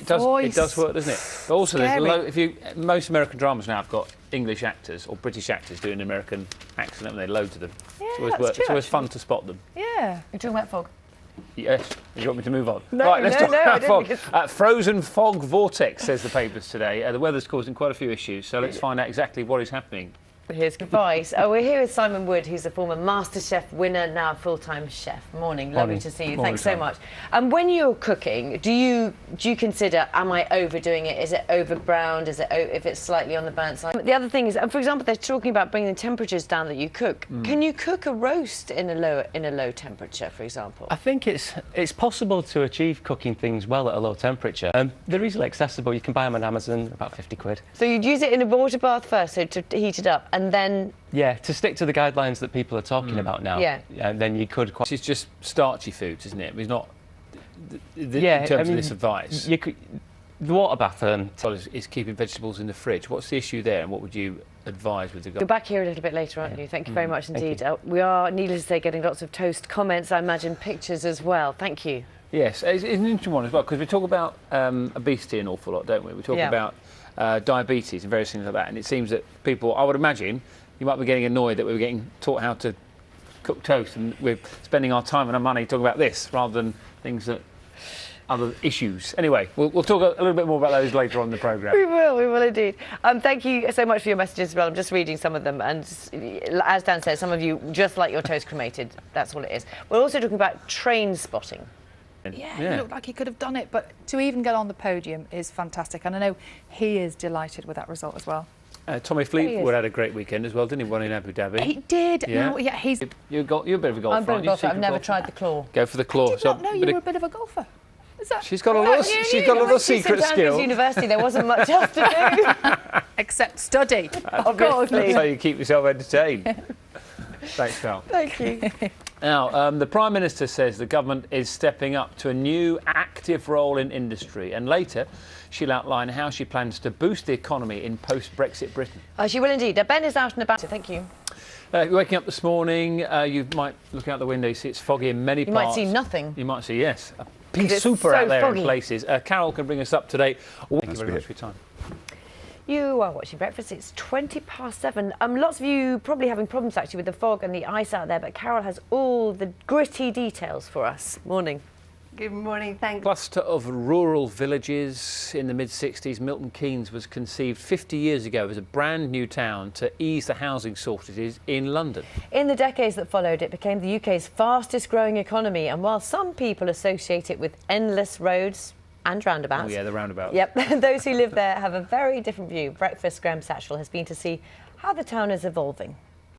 voice. It does work, doesn't it? But also, Scary. most American dramas now have got English actors or British actors doing an American accent, haven't they? Loads of them. Yeah, It's always fun to spot them. Yeah. You're talking about fog? Yes. You want me to move on? No, right, let's talk about I fog. didn't. Frozen fog vortex, says the papers today. The weather's causing quite a few issues, so let's find out exactly what is happening. Here's advice. We're here with Simon Wood, who's a former MasterChef winner, now a full-time chef. Morning, lovely to see you. Thanks so much. And when you're cooking, do you consider, am I overdoing it? Is it over-browned? Is it if it's slightly on the burnt side? The other thing is, for example, they're talking about bringing the temperatures down that you cook. Can you cook a roast in a low temperature, for example? I think it's possible to achieve cooking things well at a low temperature. They're easily accessible. You can buy them on Amazon, about 50 quid. So you'd use it in a water bath first, so to heat it up, and then... Yeah, to stick to the guidelines that people are talking about now. Yeah. Then you could... This is just starchy foods, isn't it? It's not... in terms of this advice. The water bath... is keeping vegetables in the fridge. What's the issue there, and what would you advise with regard... You're back here a little bit later, aren't you? Thank you very much indeed. We are, needless to say, getting lots of toast comments, I imagine pictures as well. Thank you. Yes, it's an interesting one as well, because we talk about obesity an awful lot, don't we? We talk about diabetes and various things like that, and it seems that people, I would imagine, you might be getting annoyed that we were getting taught how to cook toast, and we're spending our time and our money talking about this rather than things that other issues. Anyway, we'll talk a little bit more about those later on in the programme. We will indeed. Thank you so much for your messages as well. I'm just reading some of them, and as Dan says, some of you just like your toast cremated. That's all it is. We're also talking about train spotting. Yeah, he looked like he could have done it, but to even get on the podium is fantastic, and I know he is delighted with that result as well. Tommy Fleetwood had a great weekend as well, didn't he? Won in Abu Dhabi. He did. Yeah, He's. You're a bit of a golfer. I'm a bit of a golfer. I've never tried the claw. Go for the claw. I did not know you were a bit of a golfer. Is that? She's got a little. She's got a little secret skill. University, there wasn't much else to do Except study. obviously. That's how you keep yourself entertained. Thanks, Val. Thank you. Now, the Prime Minister says the government is stepping up to a new active role in industry, and later she'll outline how she plans to boost the economy in post-Brexit Britain. She will indeed. Now, Ben is out and about. Thank you. You're waking up this morning, you might look out the window, you see it's foggy in many parts. You might see nothing. You might see, yes. A pea super so out there foggy. in places. Carol can bring us up to date. Thank you very much for your time. You are watching Breakfast. It's 7:20. Lots of you probably having problems actually with the fog and the ice out there, but Carol has all the gritty details for us. Morning. Good morning, thanks. Cluster of rural villages in the mid-60s. Milton Keynes was conceived 50 years ago as a brand new town to ease the housing shortages in London. In the decades that followed, it became the UK's fastest growing economy, and while some people associate it with endless roads and roundabouts. Oh yeah, the roundabouts. Yep, those who live there have a very different view. Breakfast Graham Satchell has been to see how the town is evolving.